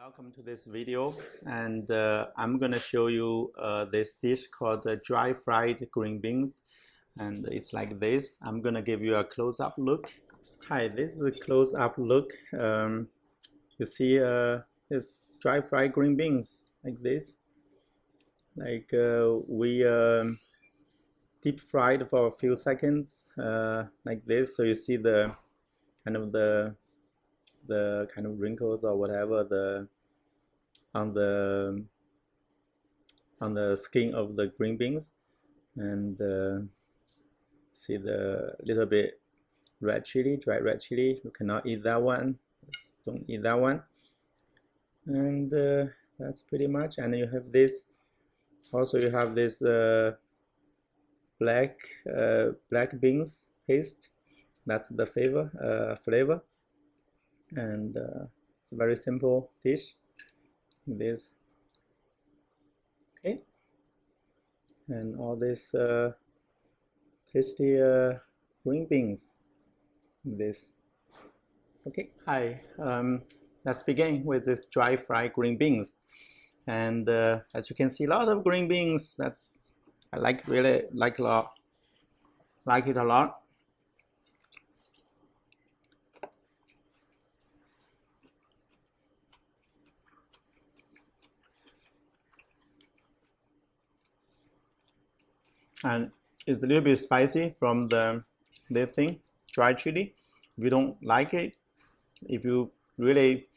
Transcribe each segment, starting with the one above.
Welcome to this video, and I'm gonna show you this dish called dry fried green beans, and it's like this. I'm gonna give you a close-up look. Hi, this is a close-up look. You see this dry fried green beans like this. We deep fried for a few seconds like this, so you see the kind of wrinkles or whatever on the skin of the green beans, and see the little bit red chili, dried red chili. You cannot eat that one. Don't eat that one. And that's pretty much. And you have this. Also, you have this black beans paste. That's the flavor. And it's a very simple dish. This, okay, and all this tasty green beans. This, okay. Hi. Let's begin with this dry fried green beans. And as you can see, a lot of green beans. I really like it a lot. And it's a little bit spicy from the thing, dry chili. If you don't like it, if you really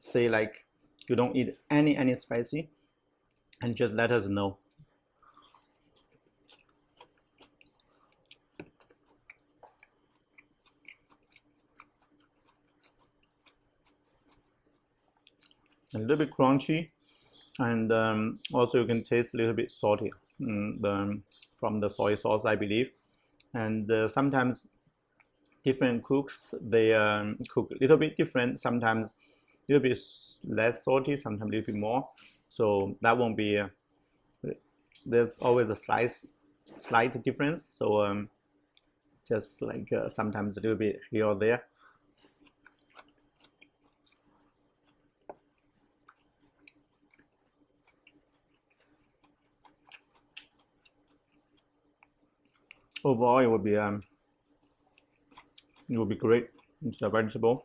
say like you don't eat any spicy, and just let us know. A little bit crunchy, and also you can taste a little bit salty from the soy sauce, I believe. And sometimes different cooks, they cook a little bit different, sometimes a little bit less salty, sometimes a little bit more, so that won't be there's always a slight difference, so just like sometimes a little bit here or there. Overall, it will be great. It's a vegetable.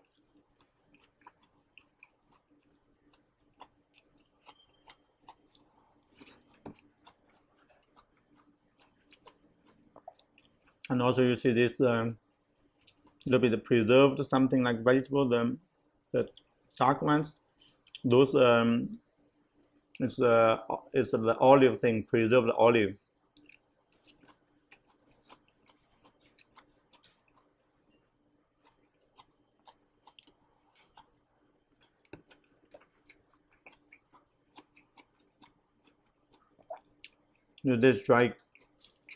And also you see this little bit preserved, something like vegetable, the dark ones. Those it's the olive thing, preserved olive. This dry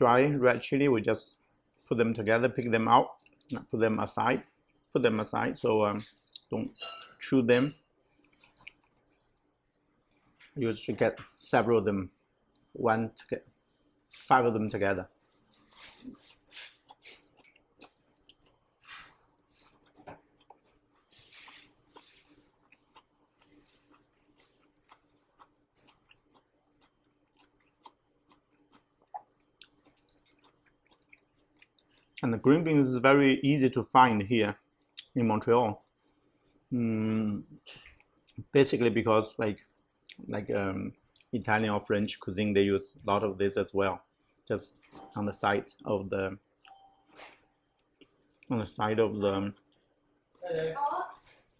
red chili, we just put them together, pick them out, put them aside, so don't chew them. You should get several of them, 5 of them together. And the green beans is very easy to find here in Montreal. Basically because like Italian or French cuisine, they use a lot of this as well. Just on the side of the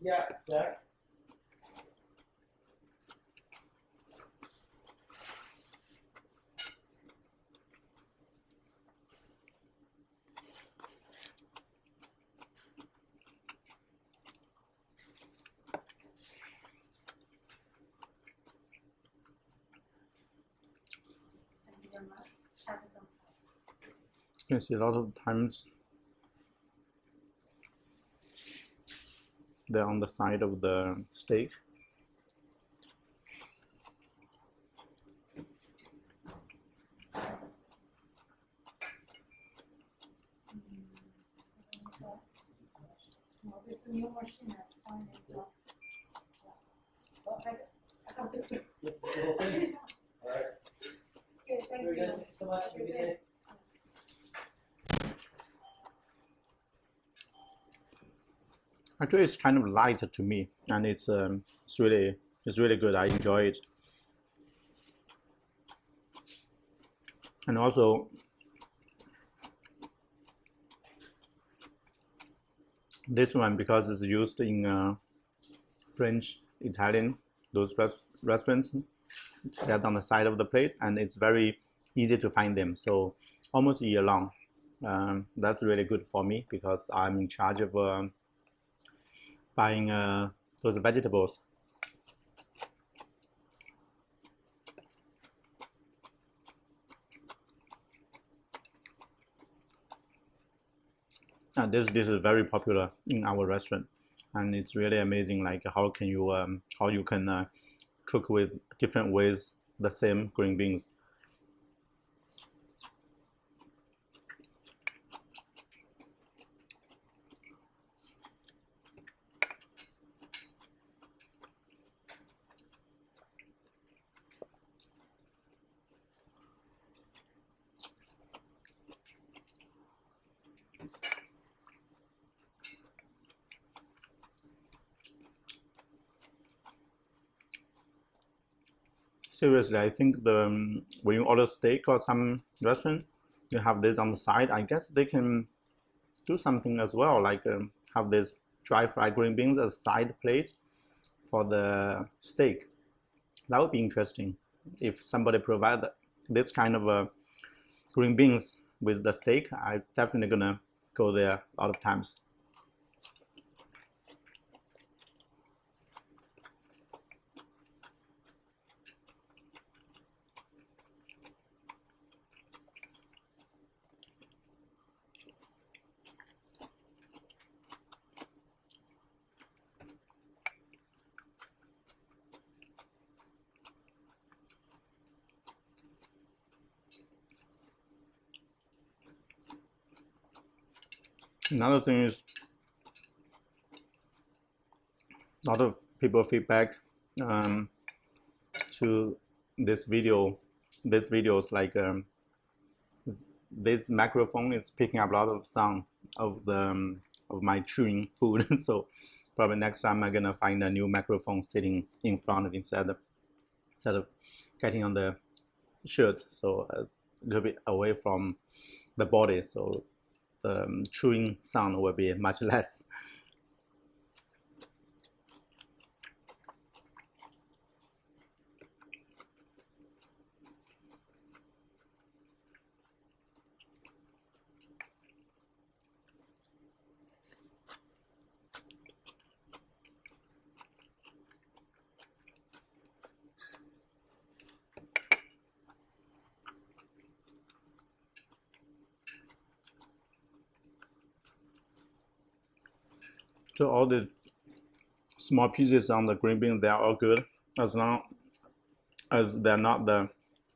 Yeah, there. You can see a lot of times they're on the side of the steak. New machine. Okay, thank you. Thank you so much. Have a good day. Actually, it's kind of light to me, and it's really good. I enjoy it, and also this one because it's used in French, Italian, those restaurants. They're on the side of the plate, and it's very easy to find them. So almost year long. That's really good for me because I'm in charge of buying those vegetables. And this is very popular in our restaurant, and it's really amazing. Like how you can cook with different ways the same green beans. Seriously, I think the when you order steak or some restaurant, you have this on the side. I guess they can do something as well, like have this dry fried green beans as side plate for the steak. That would be interesting if somebody provide this kind of green beans with the steak. I definitely gonna go there a lot of times. Another thing is a lot of people feedback um, to this video. This videos like this microphone is picking up a lot of sound of the of my chewing food. So probably next time I'm gonna find a new microphone sitting in front of instead of getting on the shirt, so a little bit away from the body, so the chewing sound will be much less. So all the small pieces on the green bean, they are all good as long as they're not the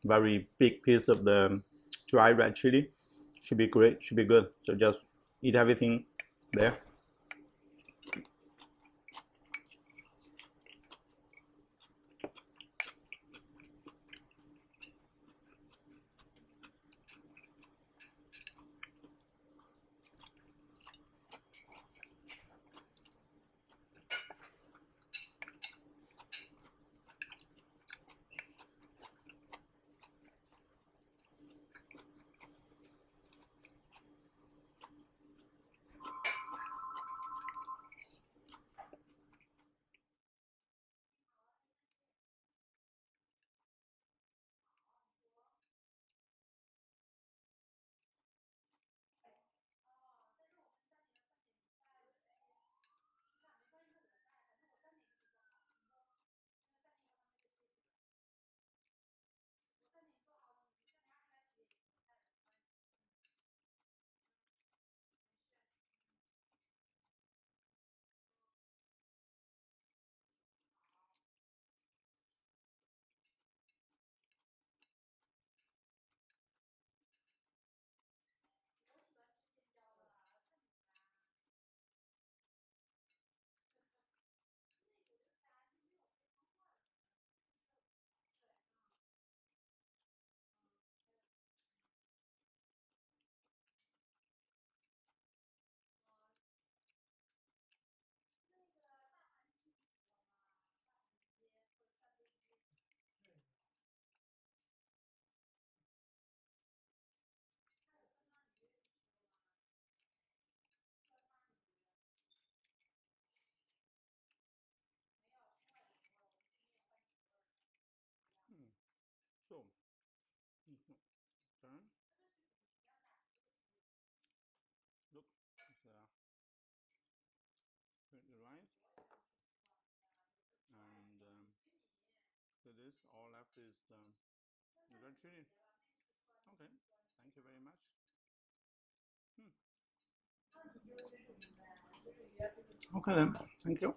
very big piece of the dry red chili. Should be great, should be good. So just eat everything there. this. All left is the red chili. Okay, thank you very much. Okay then, thank you.